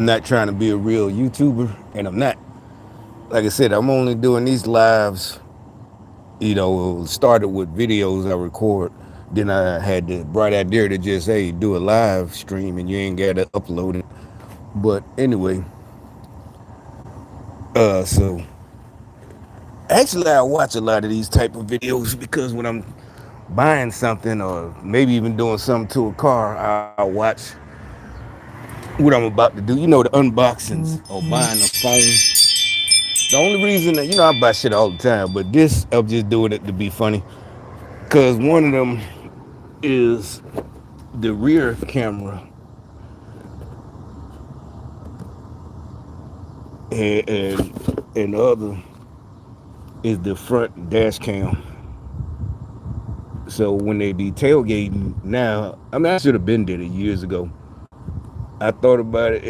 not trying to be a real YouTuber, and I'm not. Like I said, I'm only doing these lives. Started with videos I record. Then I had the bright idea to just do a live stream, and you ain't gotta upload it. But anyway, so actually I watch a lot of these type of videos because when I'm buying something or maybe even doing something to a car, I'll watch what I'm about to do. The unboxings or buying a phone. The only reason that I buy shit all the time, but this I'm just doing it to be funny. Cause one of them is the rear camera, and the other is the front dash cam. So when they be tailgating now, I mean I should have been did it years ago. I thought about it.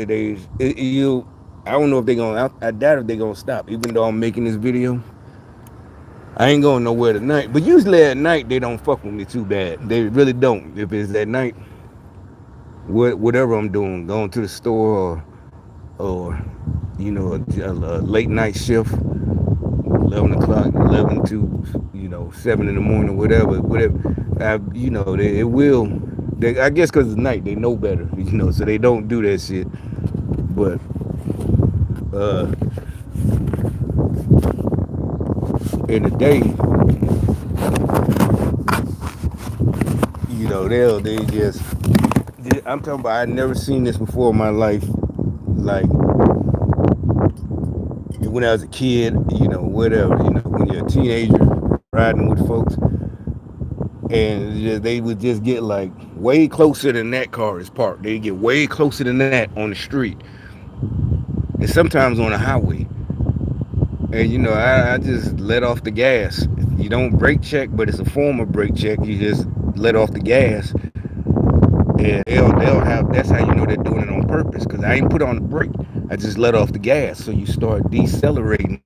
I don't know if they gonna. I doubt if they gonna stop. Even though I'm making this video, I ain't going nowhere tonight. But usually at night they don't fuck with me too bad. They really don't. If it's at night, whatever I'm doing, going to the store or a late night shift, 11 o'clock, 11 to 7 in the morning, whatever. It will. I guess because it's night, they know better, so they don't do that shit. But uh, in the day, they just. I'm talking about. I never seen this before in my life. Like when I was a kid, whatever. When you're a teenager riding with folks, and they would just get like way closer than that car is parked. They get way closer than that on the street, and sometimes on the highway. And I just let off the gas. You don't brake check, but it's a form of brake check. You just let off the gas, and they'll have. That's how you know they're doing it on purpose. Cause I ain't put on the brake. I just let off the gas, so you start decelerating,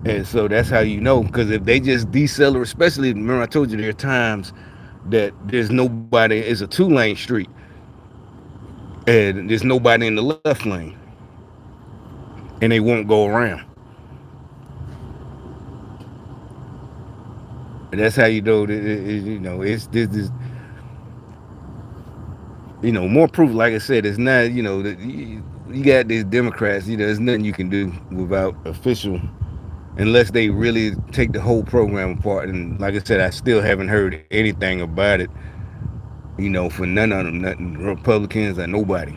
and so that's how you know. Cause if they just decelerate, especially remember I told you there are times that there's nobody. It's a 2-lane street, and there's nobody in the left lane, and they won't go around. And that's how you know that it's this is more proof. Like I said, it's not that you got these Democrats. There's nothing you can do without official, unless they really take the whole program apart. And like I said, I still haven't heard anything about it. For none of them, nothing Republicans or nobody.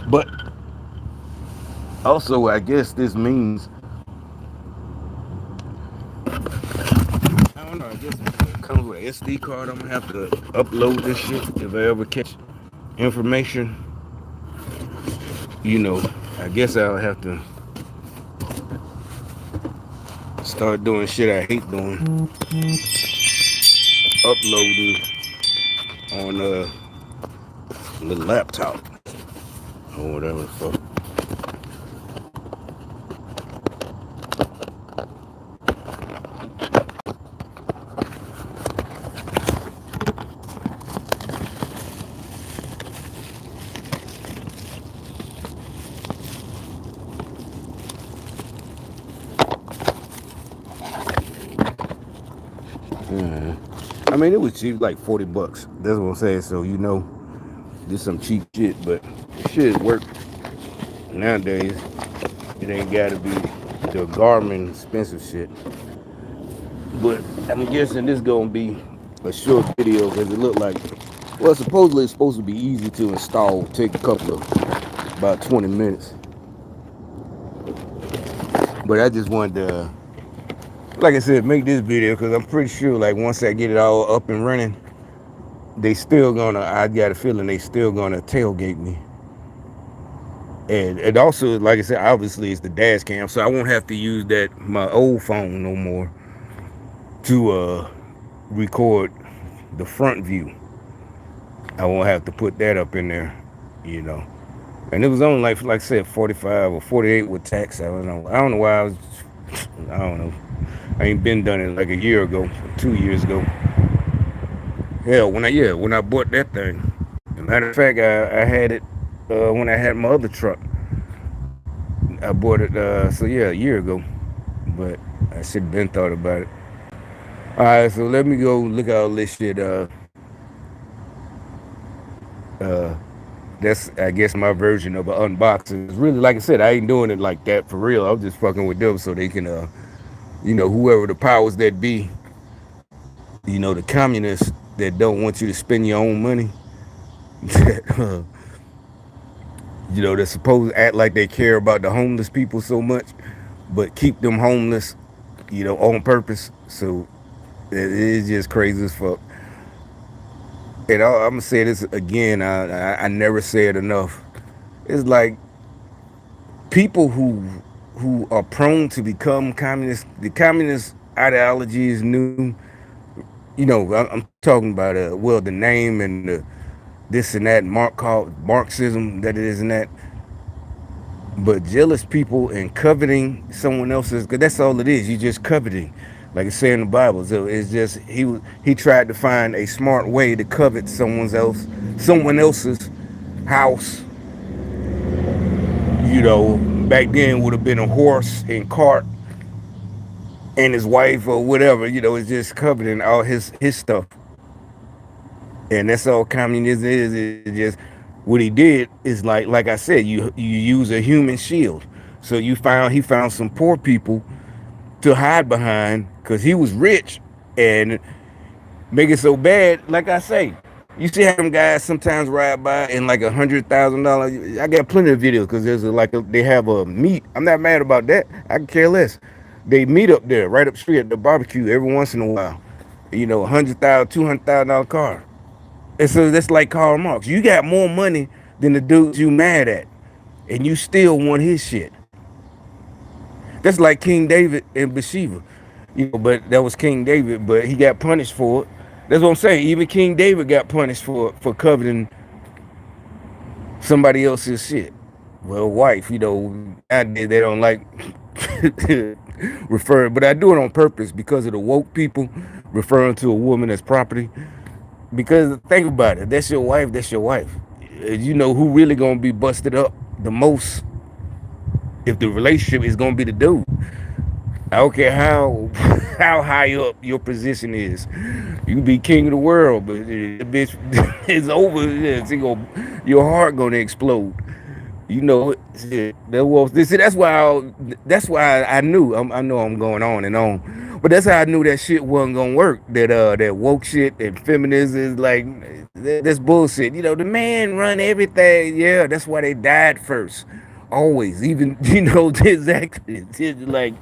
But also, I guess this means I don't know. I guess it comes with an SD card. I'm gonna have to upload this shit if I ever catch information. you know, I guess I'll have to start doing shit I hate doing, uploading on the laptop or whatever the fuck. Yeah. I mean, it was cheap, like $40. That's what I'm saying. So this some cheap shit, but shit work nowadays. It ain't gotta be the Garmin expensive shit. But I'm guessing this gonna be a short video because it looked like, well, supposedly it's supposed to be easy to install. Take a couple of about 20 minutes. But I just wanted to, like I said, make this video because I'm pretty sure, like, once I get it all up and running, they still gonna. I got a feeling they still gonna tailgate me. And it also, like I said, obviously it's the dash cam, so I won't have to use my old phone no more to record the front view. I won't have to put that up in there, you know. And it was only like I said, 45 or 48 with tax. I don't know. I don't know why I was. I don't know. I ain't been done it like a year ago, 2 years ago. When I bought that thing. As a matter of fact, I had it when I had my other truck. I bought it so yeah, a year ago. But I should have been thought about it. All right, so let me go look at all this shit. Uh, that's I guess my version of an unboxing. It's really like I said, I ain't doing it like that for real. I'm just fucking with them so they can, whoever the powers that be, the communists that don't want you to spend your own money, that, they're supposed to act like they care about the homeless people so much, but keep them homeless, on purpose. So it is just crazy as fuck. And I'm gonna say this again. I never say it enough. It's like people who are prone to become communist. The communist ideology is new. I'm talking about the name and the this and that called Marxism that it is and that. But jealous people and coveting someone else's, because that's all it is. You just coveting, like it said in the Bible. So it's just he tried to find a smart way to covet someone else's house. Back then would have been a horse and cart and his wife or whatever. It's just coveting all his stuff, and that's all communism is. It just what he did is like I said, you use a human shield. So he found some poor people to hide behind because he was rich and make it so bad. Like I say, you see how them guys sometimes ride by in like $100,000. I got plenty of videos because they have a meet. I'm not mad about that. I can care less. They meet up there right up street at the barbecue every once in a while. $100,000, $200,000 car. And so that's like Karl Marx. You got more money than the dudes you mad at, and you still want his shit. That's like King David and Bathsheba. But that was King David, but he got punished for it. That's what I'm saying. Even King David got punished for coveting somebody else's shit. Well, wife, nowadays they don't like referring, but I do it on purpose because of the woke people referring to a woman as property. Because think about it, that's your wife, that's your wife. You know who really gonna be busted up the most if the relationship is gonna be the dude. I don't care how high up your position is. You can be king of the world, but the bitch is over. Your heart gonna explode. That's why I knew. I know I'm going on and on, but that's how I knew that shit wasn't gonna work. That woke shit and feminism is like that's bullshit. The man run everything. Yeah, that's why they died first. Always, even exactly. It's like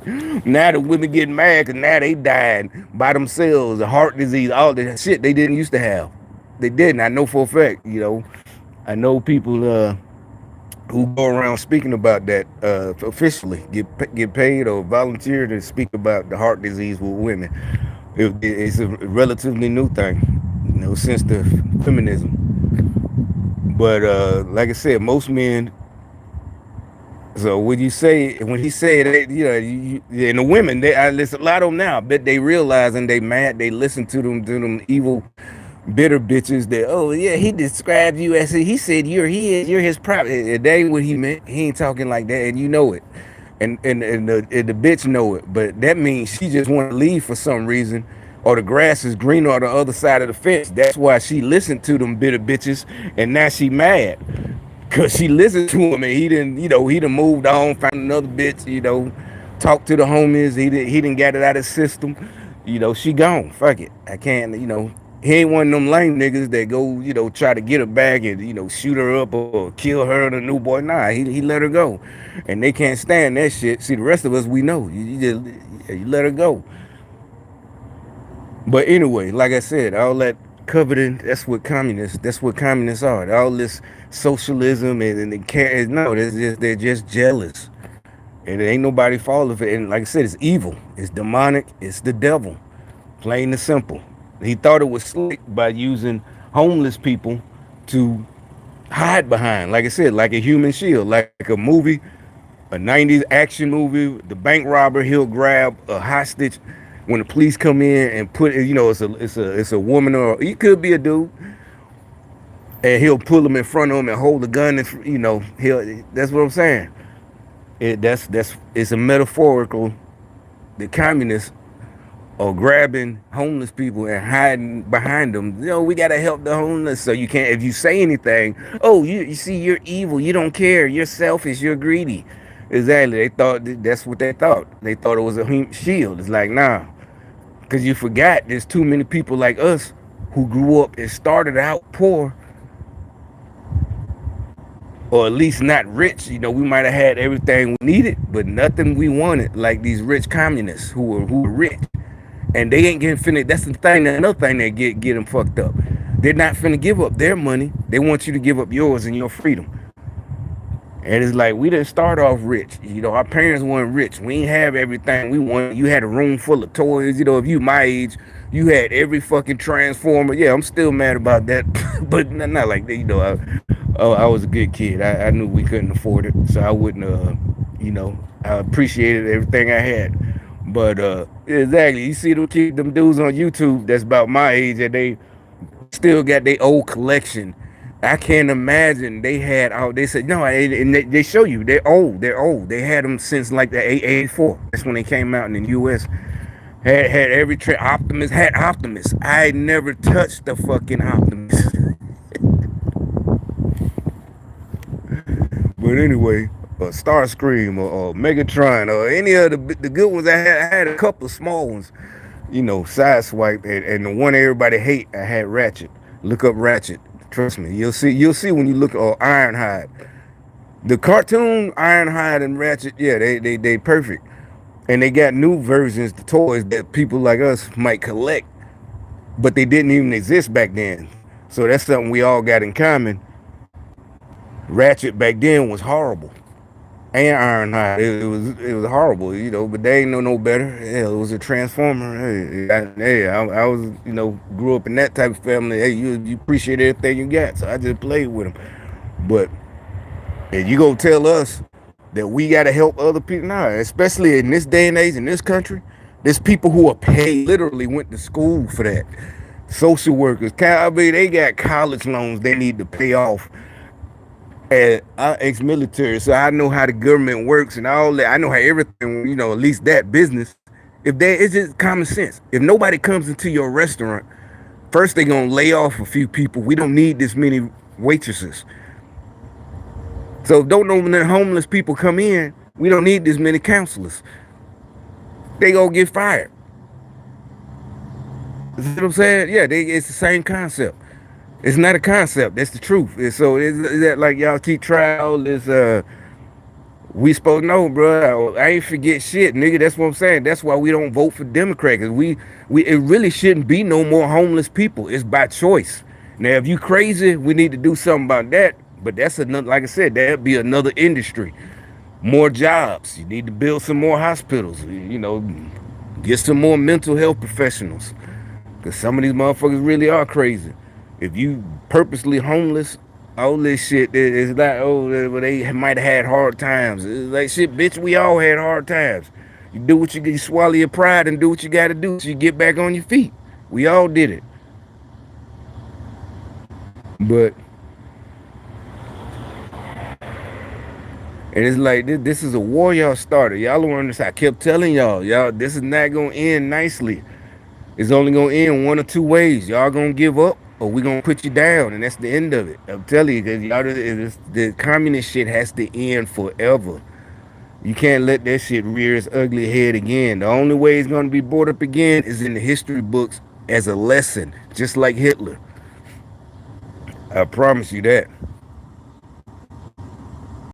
now the women getting mad because now they died by themselves. The heart disease, all that shit they didn't used to have. They didn't. I know for a fact. I know people who go around speaking about that officially get paid or volunteer to speak about the heart disease with women. It's a relatively new thing, since the feminism. But like I said, most men. So when he said that, and the women, I listen a lot of them now. I bet they realize and they mad. They listen to them evil, bitter bitches. That yeah, he described you as he said you're his property. That ain't what he meant. He ain't talking like that, and you know it, and the bitch know it. But that means she just want to leave for some reason, or the grass is greener on the other side of the fence. That's why she listened to them bitter bitches, and now she mad. Cause she listened to him and he done moved on, found another bitch, talked to the homies, he didn't get it out of his system. She gone. Fuck it. I can't, he ain't one of them lame niggas that go, try to get her back and, shoot her up or kill her and a new boy. Nah, he let her go. And they can't stand that shit. See, the rest of us, we know. You let her go. But anyway, like I said, all that coveting, that's what communists are. All this socialism and they care. No, they're just jealous. And it ain't nobody fault for it. And like I said, it's evil. It's demonic. It's the devil. Plain and simple. He thought it was slick by using homeless people to hide behind. Like I said, like a human shield, like a movie, a 90s action movie. The bank robber, he'll grab a hostage when the police come in and put, it's a woman, or it could be a dude, and he'll pull them in front of him and hold the gun, and he'll. That's what I'm saying. That's it's a metaphorical. The communists are grabbing homeless people and hiding behind them. We gotta help the homeless. So you can't, if you say anything, oh, you see, you're evil. You don't care. You're selfish. You're greedy. Exactly. They thought that's what they thought. They thought it was a shield. It's like, nah, because you forgot there's too many people like us who grew up and started out poor, or at least not rich. We might have had everything we needed, but nothing we wanted, like these rich communists who were rich. And they ain't getting finna. That's the thing. Another thing that get them fucked up. They're not finna give up their money. They want you to give up yours and your freedom. And it's like, we didn't start off rich. Our parents weren't rich. We ain't have everything we wanted. You had a room full of toys. If you my age, you had every fucking transformer. Yeah, I'm still mad about that, but not like that. I was a good kid. I knew we couldn't afford it, so I wouldn't. I appreciated everything I had. But exactly, you see them dudes on YouTube that's about my age, and they still got their old collection. I can't imagine they had all. They said no, and they show you they're old. They're old. They had them since like the 84. That's when they came out in the U.S. Had every Optimus had Optimus. I never touched the fucking Optimus. But anyway, Starscream or Megatron or any of the good ones I had a couple of small ones. Sideswipe, and the one everybody hate, I had Ratchet. Look up Ratchet. Trust me, you'll see when you look at Ironhide. The cartoon Ironhide and Ratchet, yeah, they perfect. And they got new versions, the toys that people like us might collect, but they didn't even exist back then. So that's something we all got in common. Ratchet back then was horrible. And Ironhide, it was horrible, but they ain't know no better. Yeah, it was a transformer. I was, grew up in that type of family. Hey, you appreciate everything you got, so I just played with them. But if you go tell us that we got to help other people, nah, especially in this day and age in this country, there's people who are paid, literally went to school for that. Social workers, they got college loans they need to pay off. And I'm ex-military, so I know how the government works and all that. I know how everything, at least that business. It's just common sense. If nobody comes into your restaurant, first they're gonna lay off a few people. We don't need this many waitresses. So if don't know when the homeless people come in, we don't need this many counselors. They gonna get fired. You know what I'm saying? Yeah, it's the same concept. It's not a concept. That's the truth. So is that like y'all keep trying all this? We supposed to know, bro. I ain't forget shit, nigga. That's what I'm saying. That's why we don't vote for Democrat. Cause it really shouldn't be no more homeless people. It's by choice. Now, if you crazy, we need to do something about that. But that's another, like I said, that'd be another industry. More jobs. You need to build some more hospitals. Get some more mental health professionals. Cause some of these motherfuckers really are crazy. If you purposely homeless, all this shit is like, they might have had hard times. It's like, shit, bitch, we all had hard times. You do what you swallow your pride and do what you got to do so you get back on your feet. We all did it. But, and it's like, this is a war y'all started. Y'all don't understand. I kept telling y'all, this is not going to end nicely. It's only going to end one or two ways. Y'all going to give up, or we gonna put you down, and that's the end of it. I'm telling you, because the communist shit has to end forever. You can't let that shit rear its ugly head again. The only way it's gonna be brought up again is in the history books as a lesson, just like Hitler. I promise you that.